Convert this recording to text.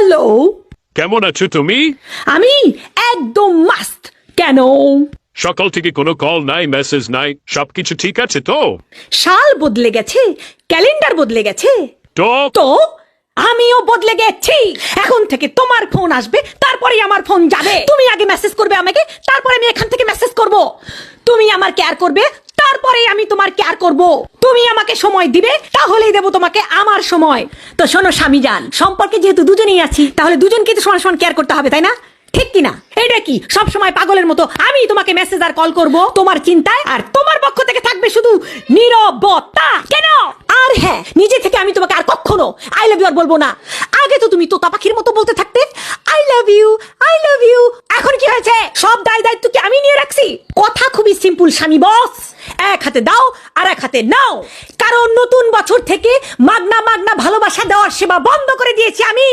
Hello, কেমন আছো তুমি? আমি একদম মাস্ত। কেন? সকাল থেকে কোনো কল নাই, মেসেজ নাই, সবকিছু ঠিক আছে তো? সাল বদলে গেছে, ক্যালেন্ডার বদলে গেছে, তো তো আমিও বদলে গেছি। এখন থেকে তোমার ফোন আসবে, তারপরে আমার ফোন যাবে। তুমি আগে মেসেজ করবে আমাকে, তারপরে আমি এখান থেকে মেসেজ করব। তুমি আমার কেয়ার করবে, তারপরে আমি তোমার কেয়ার করব। তুমি আমাকে সময় দিবে, তাহলেই দেব তোমাকে আমার সময়। তো শোনো স্বামীজান, সম্পর্কে যেহেতু দুজনেই আছি, তাহলে দুজনকে তো সমান সমান কেয়ার করতে হবে, তাই না? ঠিক কিনা? এটা কি সব সময় পাগলের মতো আমি তোমাকে মেসেজ আর কল করব তোমার চিন্তায়, আর তোমার পক্ষ থেকে থাকবে শুধু নীরবতা? কেন? আর হ্যাঁ, নিজে থেকে আমি তোমাকে আর কখনো আই লাভ ইউ আর বলবো না। আগে তো তুমি তোতা পাখির মতো বলতে থাকতে I love you, I love you. এখন কি হয়েছে? সব দায়িত্ব কি আমি নিয়ে রাখছি? কথা খুবই সিম্পল স্বামী বস, এক হাতে দাও আর এক হাতে নাও। কারণ নতুন বছর থেকে মাগনা মাগনা ভালোবাসা দেওয়ার সেবা বন্ধ করে দিয়েছি আমি।